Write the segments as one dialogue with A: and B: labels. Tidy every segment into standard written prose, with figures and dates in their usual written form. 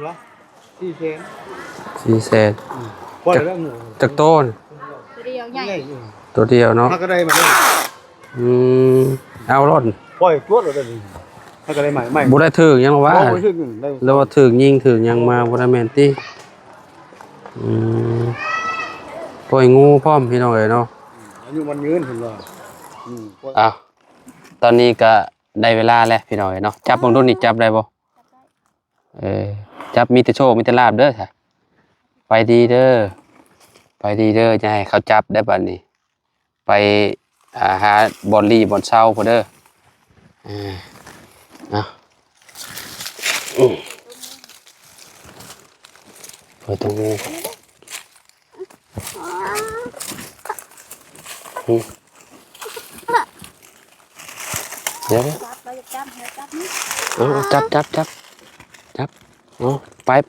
A: วะ4แสน
B: 4 แสน
A: พอได้หมู
B: จักโต้น
C: ตัวเดียวใหญ่
B: ตัวเดียวเนาะ
A: ถ้าก็ได้มา
B: เอารถ
A: ปล่อยตัวเลยถ้าก็ได้ใหม่
B: บ่ได้ถึงยังว่า
A: บ่ถึง
B: แล้วว่าถึงยิงถึงยังมาบ่ได้แม่นติปล่อยงูพร้อมพี่น้องเอ้ยเนาะ
A: อายุมันยืนเห็นบ่
B: อ้าวตอนนี้ก็ได้เวลาแล้วพี่น้องเอ้ยเนาะจับเบิ่งดูนี่จับได้บ่จับมีแต่โชคมีแต่ลาภเด้อค่ะไปดีเด้ออย่าให้เขาจับได้บัดนี้ไปหาบ่อนลี่บ่อนเช่าพุ่นเด้อเอาเปิดตรงนี้เดี๋ยวจับไป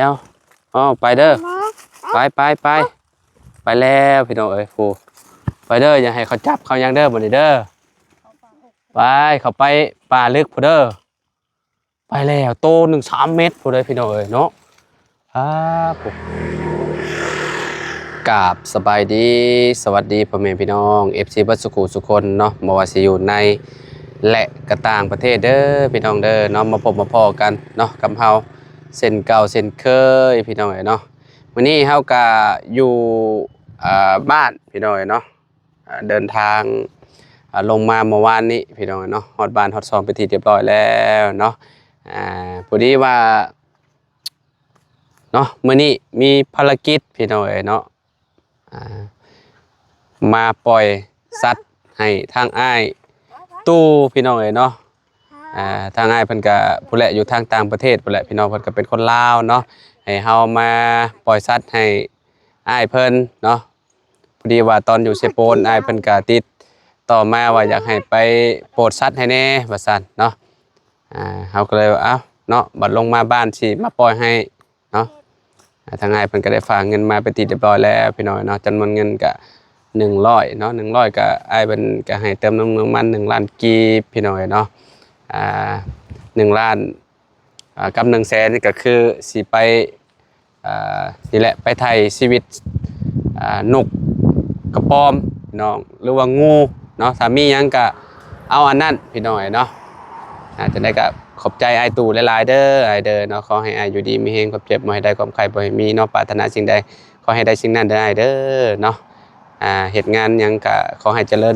B: เอาไปเด้อไปแล้วพี่น้องเอ้ยฟูไปเด้ออย่าให้เขาจับเขายังเด้อบ่นี่เด้อไปเขาไปป่าลึกพุ่นเด้อไปแล้วโต1 3 เมตรพุ่นเด้อพี่น้องเอ้ยเนาะผมกราบสบายดีสวัสดีพ่อแม่พี่น้อง FC บัดสุขุสุคนเนาะบ่ว่าสิอยู่ในและก็ต่างประเทศเด้อพี่น้องเด้อเนาะมาพบมาพ้อกันเนาะกับเฮาเส้นเก่าเส้นเคยพี่น้องเอ้ยเนาะวันนี้เฮาก็อยู่บ้านพี่น้องเอ้ยเนาะเดินทางลงมาเมื่อวานนี้พี่น้องเอ้ยเนาะฮอดบ้านฮอดซองไปที่เรียบร้อยแล้วเนาะพอดีว่าเนาะมื้อนี้มีภารกิจพี่น้องเอ้ยเนาะมาปล่อยสัตว์ให้ทางอ้ายตู้พี่น้องเอ้ยเนาะทางอ้ายเพิ่นก็ผู้แหละอยู่ทางต่างประเทศผู้แหละพี่น้องเพิ่นก็เป็นคนลาวเนาะให้เฮามาปล่อยสัตว์ให้อ้ายเพิ่นเนาะพอดีว่าตอนอยู่เซโปนอ้ายเพิ่นก็ติดต่อมาว่าอยากให้ไปโปรดสัตว์ให้แน่ว่าซั่นเนาะเฮาก็เลยว่าเอ้าเนาะบัดลงมาบ้านสิมาปล่อยให้เนาะทางอ้ายเพิ่นก็ได้ฝากเงินมาเป็นที่เรียบร้อยแล้วพี่น้องเนาะจำนวนเงินก็100เนาะ100ก็อ้ายเพิ่นก็ให้เติมน้ำมัน1 ล้านกีบพี่น้องเนาะ1 ล้านกับ1 แสนนี่ก็คือสิไปนี่แหละไปไถ่ชีวิตนกกระปอมพี่น้องหรือว่างูเนาะถ้ามีหยังก็เอาอันนั้นพี่น้องเนาะจะได้ก็ขอบใจอ้ายตู่หลายๆเด้ออ้ายเด้อเนาะขอให้อ้ายอยู่ดีมีแฮงความเจ็บบ่ให้ได้ความไข้บ่ให้มีเนาะปรารถนาสิ่งใดขอให้ได้สิ่งนั้นเด้ออ้ายเด้อเนาะเฮ็ดงานหยังก็ขอให้เจริญ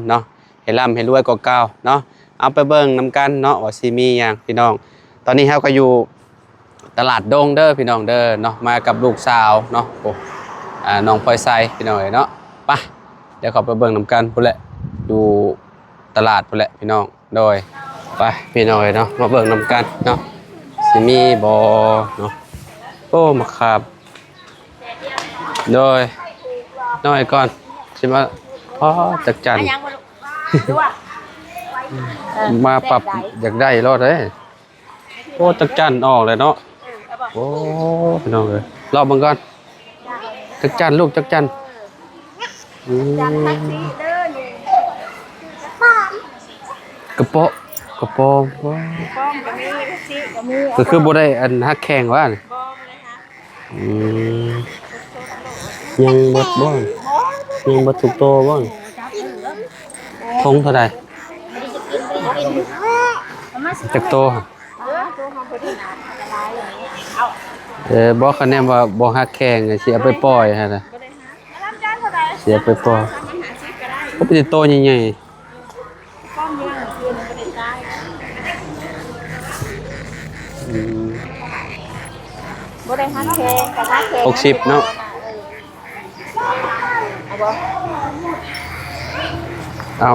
B: เนาะให้ร่ำให้รวยกว่าเก่าเนาะเอาไปเบิ่งนำกันเนาะว่าสิมีหยังพี่น้องตอนนี้เฮาก็อยู่ตลาดดงเด้อพี่น้องเด้อเนาะมากับลูกสาวเนาะโอ้น้องพลอยไซพี่น้องเนาะไปเดี๋ยวขอไปเบิ่งนำกันพุ่นแหละอยู่ตลาดพุ่นแหละพี่น้องโดยไปพี่น้องเนาะมาเบิ่งนำกันเนาะสิมีบ่เนาะโอ้มาครับโดยน้อยก่อนสิมาจักจันมาปรับอยากได้รอดเลยโอ้จักจันออกเลยเนาะโอ้พี่น้องเลยรอบบังก่อนจักจันลูกจักจันกระโปะกระโปงก็คือบ่ได้อันฮักแข่งว่ายังบดบ้างยังบดถูกโตบ้างทงเท่าไหร่จักโตบอกคะแนนว่าบ่ฮักแข่งสิเอาไปปล่อยฮะนะเสียไปปล่อยก็เป็นโตใหญ่ๆ
C: บ่ได้ฮักแข่งกับฮักแข่ง
B: 60เนาะเอา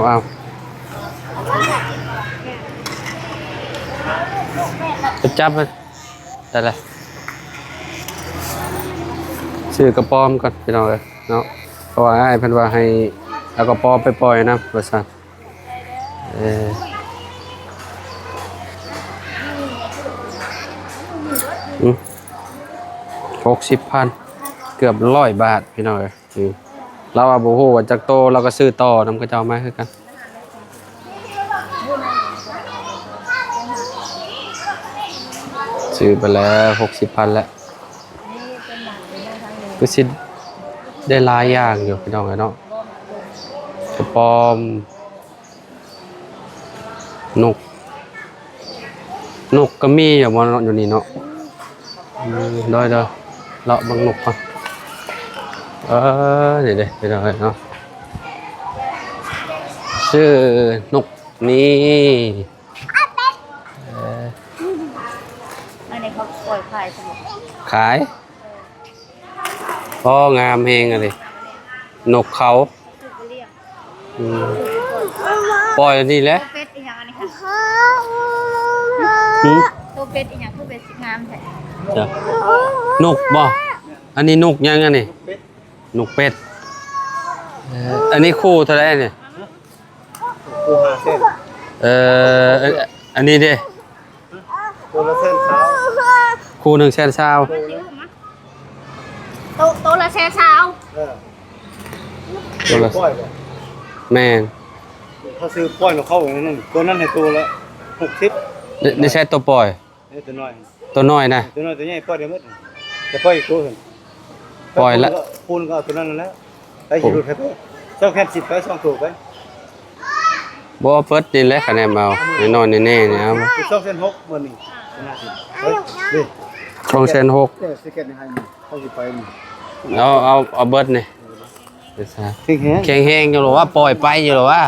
B: จะจับมันได้เลยซื้อกระป๋อมก่อนพี่น้องเลยเนาะเพราะว่าให้เพิ่นว่าให้เอากระป๋อมไปปล่อยนะว่าซั่น60,000เกือบ100 บาทพี่น้องเอ้ยเราว่าบ่ฮู้ว่าจักโตเราก็ซื้อต่อนำเขาเจ้ามาคือกัน ซื้อไปแล้ว60,000แล้ว
C: นี่เป็นหลังเป็นทางนี้
B: ก็สิได้หลายอย่างอยู่พี่น้องเนาะกระปอมนกก็มีอยู่บ่เนาะอยู่นี่เนาะได้เด้อเลาะเบังนกก่อนนี่เด้พี่น้องเนาะชื่อนกนี่
C: อันนี้เขาปล่อยขายสมุน
B: ขายพ่องามเฮงอะไรนกเขา
C: คือไปเรียก
B: อืมปล่อยนี่แหละ
C: เป็ดอีกอย่างอันนี้ค่ะ
B: หืม
C: ตัวเป็ดอีกอย่างคือเป็ดงามแท้
B: จ้ะนกบ่อันนี้นกยังอันนี้นกเป็ดอันนี้คู่เท่าไหร่เนี่ย
A: กูหาเส้น
B: อันนี้เด้
A: ตัวละเส้นเช้า
B: คู่100,000
C: ตัวละแช่เช้า
B: ตัวละ
A: ป้อยบ่
B: แม่น
A: เขาซื้อป้อยเราเข้าอย่างนั้นตัวนั้นให้ตัวละ60
B: ได้ใช้ตัวปล่อย
A: นี่ตัวน้อย
B: ตัวน้อยนะ
A: ตัวน้อยตัวใหญ่ป้อยเดียวหมดแต่ป้อยอีกตัวหนึ่ง
B: ปล่อยละ
A: คูณก็เอาตัวนั้นแล้วไปหิวไปเจ้าแค่10ไป2ตัวไป
B: บ่เปิดนี่แหละคะแนนเอาแน่ๆแน่ๆเนี่ยเอา
A: คือ2เส้น6มื้อนี้เฮ้ยนี่
B: 2,600
A: สเก็ตนี่ให้นี่เขาสิไปนี่
B: เอาเบิดนี่เดี๋ยวซะ
A: ทิ้งแฮง
B: แข็งแห้งอยู่หรอว่าปล่อยไปอยู่หรอว่า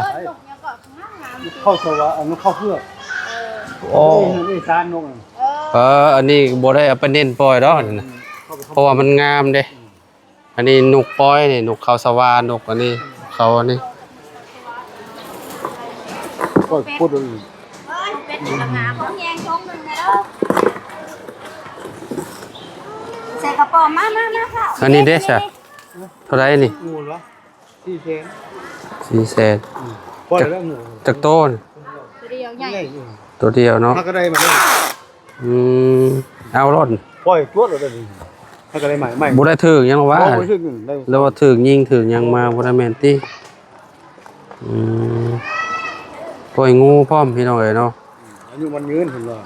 A: เข้าตัวอันนั้นเข้าเพื่อ
B: โอ้
A: นี่ซานนก
B: อันนี้บ่ได้เอาไปเน้นปล่อยดอกนี่นะเพราะว่ามันงามเด้อันนี้นกปล่อยนี่นกเขาสวานกอันนี้เขาอันนี้
A: ก็พูดดู
C: เป็ดอีกงามของแยงชงหนึ่งนะเด้อใส่กระป๋องมาค่ะ
B: อันนี้เด้ซะเท่าไหร่นี่
A: งูเหรอ4เซน
B: 400,000
A: ป้อยแล้วงู
B: จักโต้น
C: ตัวเดียวใหญ่
B: ตัวเดียวเนาะ
A: ถ้าก็ได้มาได้
B: เอารถ
A: ป้อยตัวเราได้ถ้าก็ได้ใหม่ใหม่
B: บ่ได้ถึงยังหรอว่า
A: บ่ถึงได้
B: แล้วว่าถึงยิงถึงยังมาบ่ได้แม่นติปล่อยงูพร้อมพี่น้องเอ้ยเนาะ
A: อายุมันยืนเห็นบ่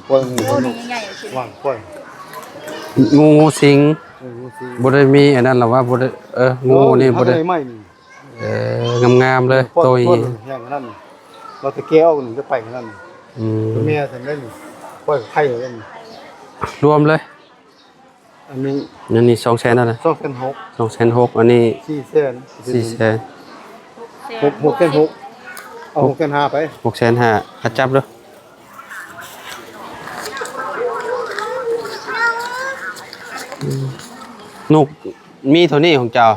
A: ป้อยงู
C: ตัวนี้ใหญ่ชิ
A: ว่างป้อย
B: งูสิง
A: งูสิ
B: บ่ได้มีอันนั้นหรอว่าบ่ได้งูนี่บ่ได้
A: ใหม่นี่
B: งามๆเลยตัว
A: นี้
B: นี้
A: อย่างนั้นเราตะเกียบหนึ่งจะไปนั่นตัวเมียทำได้นี่ป้อยไข่เล่น
B: รวมเลย
A: อันนี้
B: นี่200,000นั่นน่ะ
A: 2,600
B: 2,600อันนี้
A: 4,000
B: 400,000
A: 6,600เอา6,500ไป
B: 6,500จับเด้ออนกมีเท่านี้ของเจ้า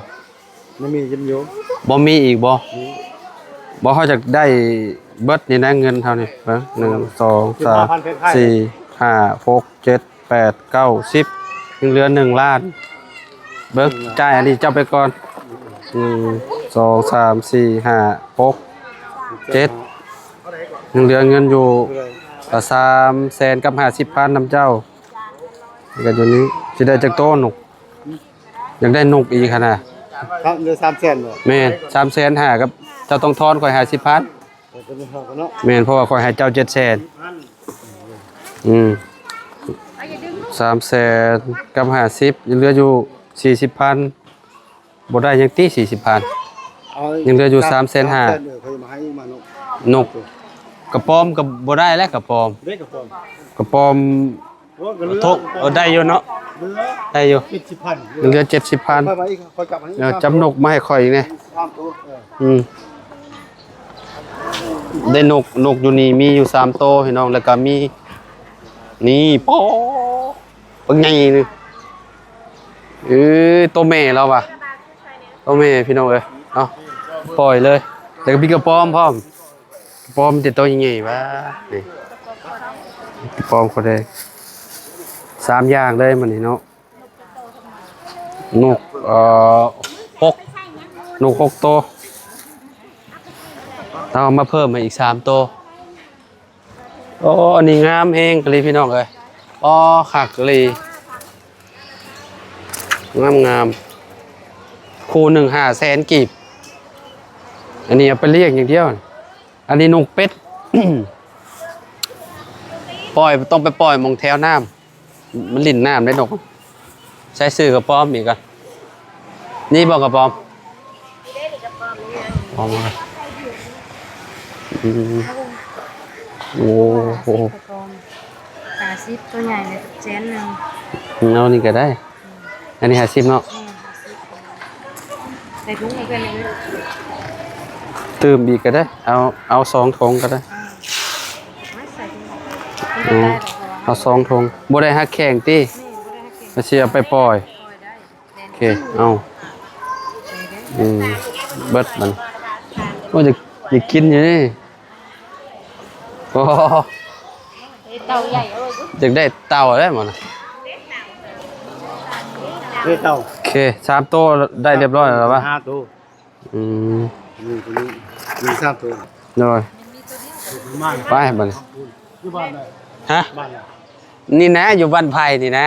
A: มันมียิ้มโยม
B: บ่มีอีกบ่เขาจะได้เบิดนี่นะเงินเท่านี้เบิ่ง1 2 3 4 5 6 7 8 9 10ยังเหลือ1ล้านเบิ่งจ่ายอันนี้เจ้าไปก่อน1 2 3 4 5 6 7ยังเหลือเงินอยู่300,000กับ50,000นำเจ้าก็อยู่นี้สิได้จักโตนกอยากได้นกอีกขนาด
A: ครับเดือน300,000บ่
B: แม่น350,000กับเจ้าต้องทอนข่อย50,000
A: จะเป็นเฮากันเนาะ
B: แม่นเพราะว่าข่อยให้เจ้า700,000300,000กับ50ยังเหลืออยู่40,000บ่ได้ยังติ40,000 ยังเหลืออยู่350,000
A: เคยมาให้มานก
B: กระปอมก็บ่ได้แล้วกระปอม
A: เด็กกับผม
B: กระปอมทกได้อยู่เนาะได้อยู่
A: 70,000
B: ยังเหลือ
A: ค่อย
B: 70,000
A: มาอีกค่อยกลับมาอีก
B: จำนกมาให้ข่อยอีกแน่
A: 3ตัว
B: ได้นกอยู่นี่มีอยู่3โตวพี่น้องแล้วก็มีนี่ปอปังใหญ่นึงตัวแม่เราว่ะตัวแม่พี่น้องเอ้ยเอาปล่อยเลยแล้วก็มีกระปอมพร้อมกระปอมจะตัวใหญ่ๆวะนี่กระปอมคนใด3อย่างเลยมันนี่เนาะนก6ตัวเอามาเพิ่มมาอีก3ตัวโอ้อันนี้งามแฮงกะลีพี่น้องเอ้ยอ๋อคักกะลีงามคู่หนึ่ง500,000กีบอันนี้เอาไปเรียกอย่างเดียวอันนี้นกเป็ด น ปล่อยต้องไปปล่อยมองแถวน้ำมันลิ่นน้ำได้นกใช้ซื้อกระป๋อมอีกกันนี่บอกกระป๋อมปอมมาโอ้โห
C: 50ตัวใหญ่เลยแสนนึง
B: เอานี่ก็ได้ อันนี้50เนาะ
C: ใส่ถุงให้เพิ่นเลย
B: ตื่มอีกก็ได้ เอา2 ถุงก็ได้
C: มาใส่ถุง
B: อืมเอา2 ถุงบ่ได้ฮักแข่งติมาเสียไปปล่อยโอเคเอาเบิดมันโอ้จะกินอยู่นี่โอ้
C: เต่าใหญ่เอาเลย
B: อยากได้เต่าได้หมดนะ
A: เต่า
B: โอเค3 ตัวได้เรียบร้อยแล้วป่ะ
A: 5 ตัว
B: อืม
A: นี่ตัวนี้มี3 ตัว
B: โดย
A: บ้าน
B: ไปบัดนี้
A: อยู่บ้านเลย
B: ฮะ
A: บ้านเลย
B: นี่นะอยู่บ้านไผ่นี่นะ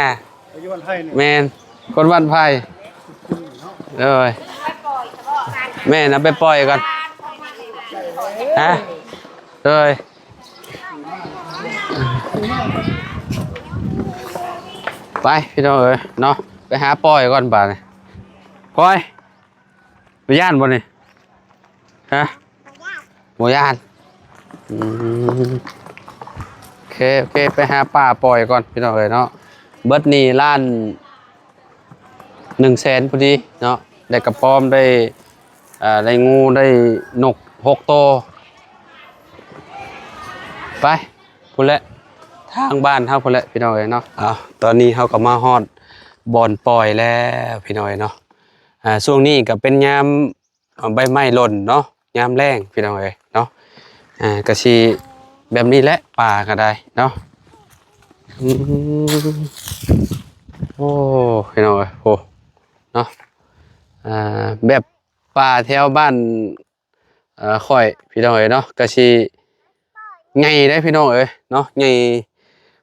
A: อยู่บ้านไทยนี่
B: แมนคนบ้านไผ่เลยแม่นะไปปล่อยก่อนฮะเลยไปพี่น้องเอ้ยเนาะไปหาปล่อยก่อนบ่านี่ปล่อยไปย่านบ่นี่ฮะบ่ย่านอืมโอเคไปหาป่าปล่อยก่อนพี่น้องเอ้ยเนาะเบิดนี่ล้าน100,000พอดีเนาะได้กระป๋อมได้ได้งูได้นก6 ตัวไปพุ่นแหละทางบ้านเฮาพุ่นแหละพี่น้องเอ้ยเนาะตอนนี้เฮาก็มาฮอดบ่อนปล่อยแล้วพี่น้องเอ้ยเนาะช่วงนี้ก็เป็นยามใบไม้หล่นเนาะยามแล้งพี่น้องเอ้ยเนาะก็สิแบบนี้แหละป่าก็ได้เนาะโอ้พี่น้องเอ้ยโหเนาะแบบป่าแถวบ้านค่อยพี่น้องเอ้ยเนาะก็สิใหญ่ได้พี่น้องเอ้ยเนาะใหญ่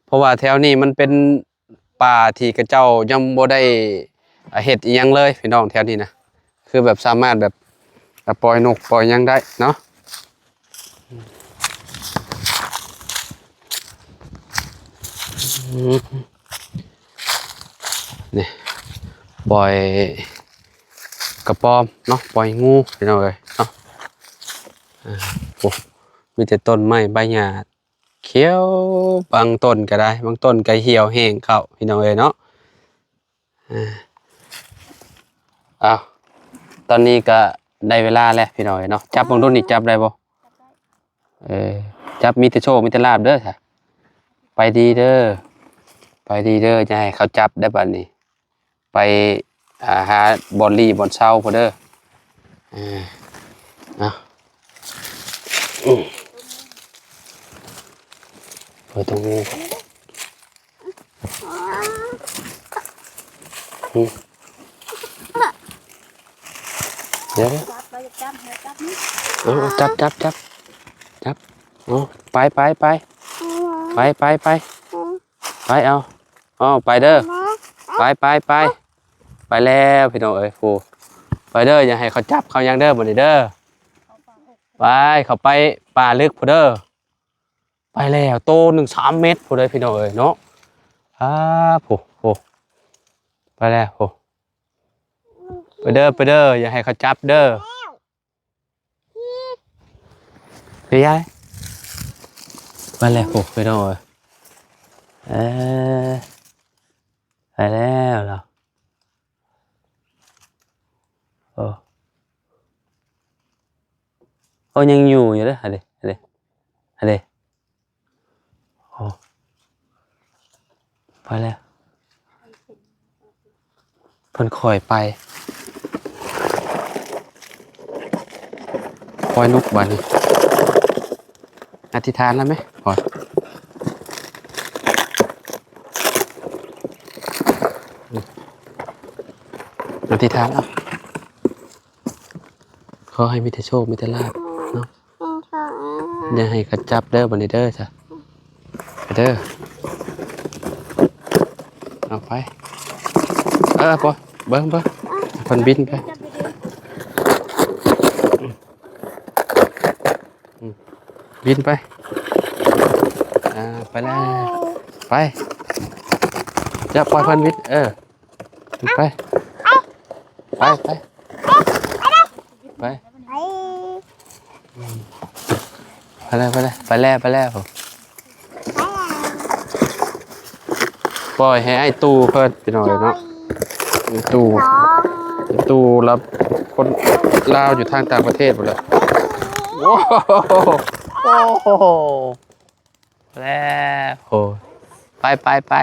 B: เพราะว่าแถวนี้มันเป็นป่าที่กระเจ้ายังบ่ได้เฮ็ดอีหยังเลยพี่น้องแถวนี้นะคือแบบสามารถแบบปล่อยนกปล่อยหยังได้เนาะนี่ปล่อยกระป๋อมเนาะปล่อยงูพี่น้องเอ้ยเนาะโอ้มีแต่ต้นไม้ใบหญ้าเขียวบางต้นก็ได้บางต้นก็เหี่ยวแห้งเข้าพี่น้องเอ้ยเนาะตอนนี้ก็ได้เวลาแล้วพี่น้องเอ้ยเนาะจับบางรุ่นนี่จับได้บ่จับมีแต่โชคมีแต่ลาบเด้อค่ะไปดีเด้อจะให้เขาจับได้บัดนี้ไปหาบอนลี่บอนเช่าพอเด้อเปิดตรงนี้เดี๋ยวจับไปเอาไปเด้อไปแล้วพี่น้องเอ้ยครูไปเด้ออย่าให้เขาจับเขายังเด้อบ่นี่เด้อไปเขาไปป่าลึกพอเด้อไปแล้วโต3 เมตรพอเด้อพี่น้องเอ้ยเนาะโหไปแล้วโหไปเด้ออย่าให้เขาจับเด้อไปยายไปแล้วโหพี่น้องเอ้ยไปแล้วเหรอยังอยู่เลยฮะเด้โอ้ไปแล้วเพิ่นคอยไปคอยนุกบัดนี้อธิษฐานแล้วไหมพออธิษฐานแล้วขอให้มีแต่โชคมีแต่ลาภเนาะอย่าให้กระจับเด้อบันนี้เด้อจ้ะไปเด้อเอาไปปอเบิ้งคนบินไปบินไป ไปแล้วไปจะปล่อยเพิ่นวิทย์ไปไปไปไปไปแล้วไปแล้วไปแล้วไปแล้วปล่อยให้ไอ้ตู้เพิ่นพี่น้องเนาะตู้รับคนลาวอยู่ทางต่างประเทศหมดเลยโอ้โหแล้วโหไปไปไป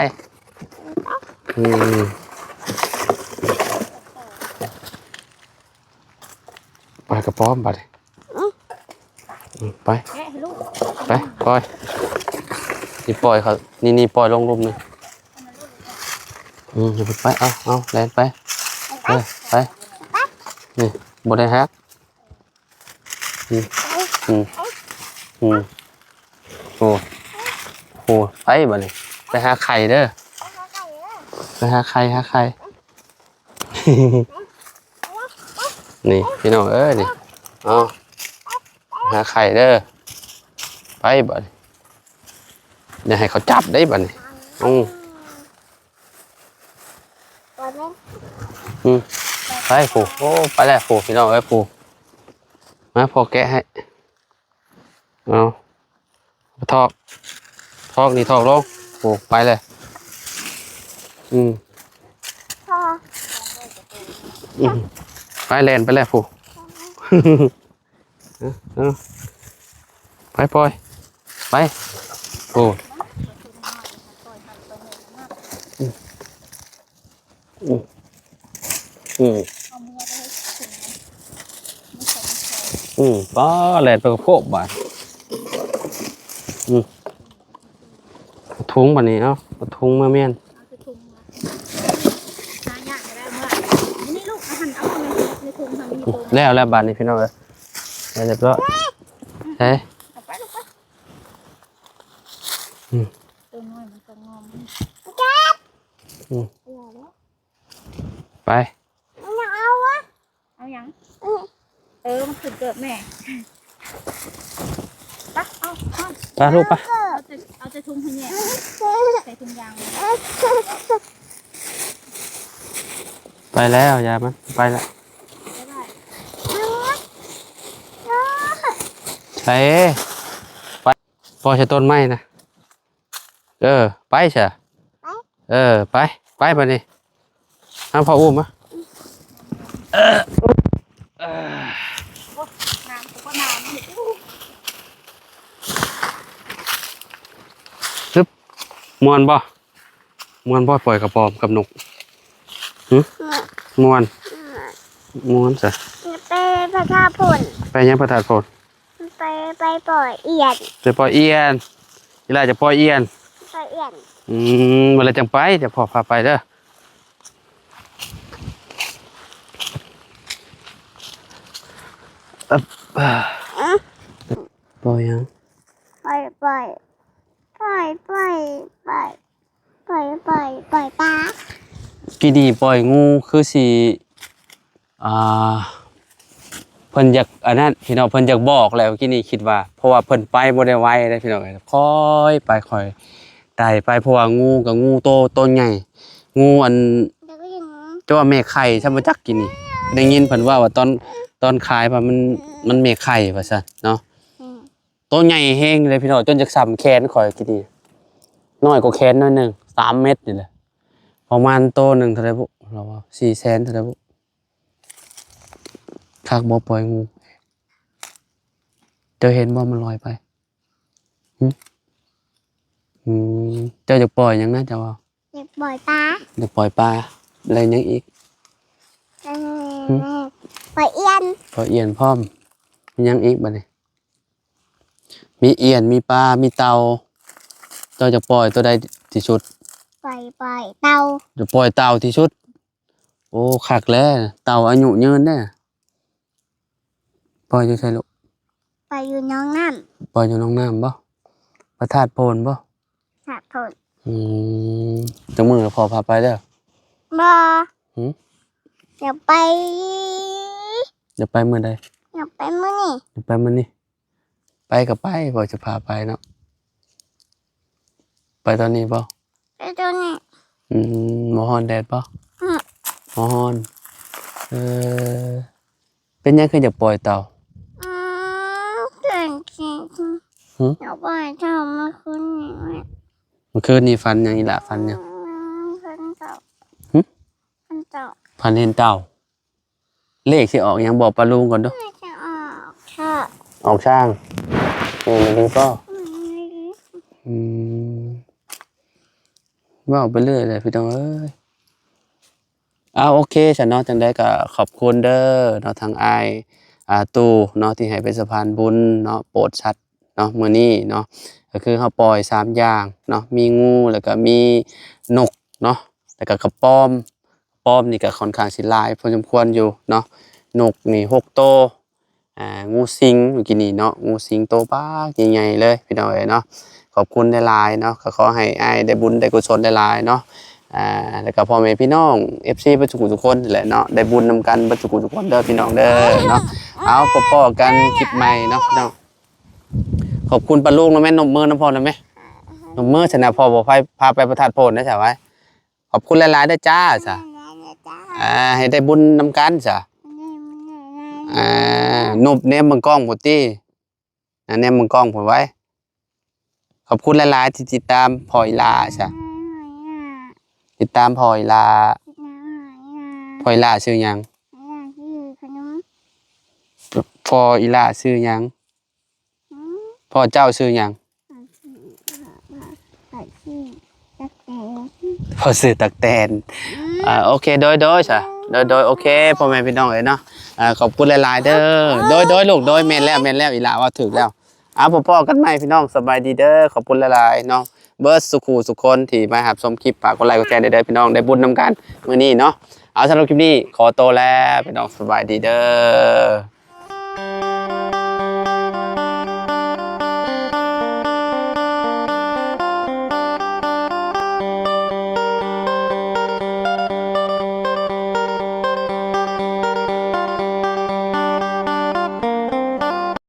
B: กระป๋อมไปไปปล่อยนี่ปล่อยเขานี่ปล่อยลงรุมนี่อย่าไปเอาแลนไปไปนี่บนได้ฮักโอ้ไปบ่นี่ไปหาไข่เด้อไปหาไข่นี่พี่น้องนี่เอาหาไข่เด้อไปบ่นี่อย่าให้เขาจับได้บ่นี่ไปผูโอ้ไปแล้วผูพี่น้องผูมาพอแกะให้เอาทอกนี่ทอกลงผูไปเลยไปแลนไปแล้วผูไปปล่อยไปโอ้ป้าแหลนไปกับโคบบาดทุงบันนี้เอ้าทุงมาเมียนแล้วบาดนี้พี่น้องเลยเรียบร้อยใช่ไป
C: เอาอย่างมันขึ้นเกิดแม่
B: ไปลูกไป
C: เอาจะทุ่งให้แม่ใส่ถุงยาง
B: ไปแล้วยามันไปแล้วใช่ไปพอใช้ต้นไม้นะไปใช่ไปไปนี่น้ำพออุ้มอ่ะมวนบ่ปล่อยกระปอมกับนกมวนสิ
D: ไปประทาผล
B: ไปยังประทาผล
D: ไปปล่อยเอียน
B: จะปล่อยเอียนเวลาจะปล่อยเอียนเวลาจังไปจะพอพาไปเด้อปล่อยยัง
D: ปล่อยปลา
B: กี่ดีปล่อยงูคือสิเพิ่นอยากอันนั้นพี่น้องเพิ่นอยากบอกแล้วกี่นี่คิดว่าเพราะว่าเพิ่นไปบ่ได้ไวได้พี่น้องค่อยไปค่อยไต่ไปเพราะว่างูกับงูโตใหญ่งูอันตัวแม่ไข่ถ้ามาจักกินนี่ได้ยินเพิ่นว่าตอนขายว่ามันแม่ไข่ว่าซั่นเนาะตัวใหญ่แฮงเลยพี่น้องจนจักซ้ำแขนข่อยกี่นี่น้อยกว่าแขนน้อยนึง3 เม็ดนี่แหละประมาณโตนึงเท่าไหร่บุเราว่า400,000เท่าไหร่บุคักบ่ปล่อยงูเจ้าเห็นบ่มันลอยไปเจ้าจะปล่อยยังนะเจ้าว่า
D: อยากปล่อยปลา
B: อะไรยังอีก
D: ปล่อยเอียน
B: พร้อมมียังอีกบัดนี้มีเอียนมีปลามีเต่าเจ้าจะปล่อยตัวใดที่สุด
D: ปล่อยเต่า
B: จะปล่อยเต่าที่สุดโอ้คักแล้วเต่าอายุยืนแน่ปล่อยอยู่ใช่ลูก
D: ปล่อยอยู่น้องน้
B: ำบ่พระธาตุโพนบ่
D: ถาดผล
B: จังมือพอพาไปเด้อ
D: บ่อย่าไป
B: มื้อใด
D: อย่าไปมื้อนี้
B: ไปกับไปพอจะพาไปเนาะ ไปตอนนี้บ่
D: ไปตัวนี้
B: หมอฮอนแดดบ่
D: อืม
B: หมอฮอนเป็นยังคืออยากปล่อยเต่า
D: เก่งจริง
B: หึ
D: อยากไปทำมาคืนนี้ไหม
B: เมื่อคืนนี้ฟันยังอีหละฟันยัง
D: พันเต่า
B: หึ
D: พันเต่า
B: ฟันเห็นเต่า เลขสิออกยังบอกปลาลุงก่อนเด้อ
D: ไม่จะออกค่ะ
B: ออกช่างมันดีก็ว่าไปเรื่อยเลยพี่น้องเอ้ยโอเคฉันเนาะจังได้ก็ขอบคุณเด้อเนาะทางอายตู่เนาะที่ให้เป็นสะพานบุญเนาะโปรดชัดเนาะมื้อนี้เนาะก็คือเฮาปล่อย3อย่างเนาะมีงูแล้วก็มีนกเนาะแล้วก็กระป้อมนี่ก็ค่อนข้างสิหลายพอสมควรอยู่เนาะนกนี่6โตวงูสิงเมื่อกี้นี่เนาะงูสิงโตบ้าใหญ่ๆเลยพี่น้องเอ้ยเนาะขอบคุณหลายๆเนาะก็ขอให้อ้ายได้บุญได้กุศลหลายๆเนาะแล้วก็พ่อแม่พี่น้อง FC เบ่ทุกคนแหละเนาะได้บุญนำกันเบ่ทุกคนเด้อพี่น้องเด้อเนาะเอาพอๆกันคลิปใหม่เนาะพี่น้องขอบคุณปาลุงนะแม่นมมือน้ำพอนะแม่นมมือชนะพ่อบ่พาไปประทัดโพนนะจ้ะไว้ขอบคุณหลายๆเด้อจ้าจ้ะให้ได้บุญนำกันจ้ะนบเนมมังกล้องพุ่นติเนมมังกล้องพุ่นไว้ขอบคุณหลายๆที่ติดตามพ่ออีลาจ้ะติดตามพ่ออีลาพ่ออีลาชื่อหยังพ่ออีลาชื่อหยังพ่อเจ้าชื่อหยังพ่อชื่อตักแตนโอเคโดยจ้ะโดยโอเคพ่อแม่พี่น้องเอ้ยเนาะขอบคุณหลายๆเด้อโดยลูกโดยแม่นแล้วอีหลาว่าถูกแล้วพ่อกันใหม่พี่น้องสบายดีเด้อขอบคุณหลายๆเนาะเบิร์ดสุขคนที่มารับชมคลิปฝากกดไลค์กดแชร์เด้อพี่น้องได้บุญนำกันมื้อนี้เนาะสำหรับคลิปนี้ขอตัวแล้วพี่น้องสบายดีเด้อ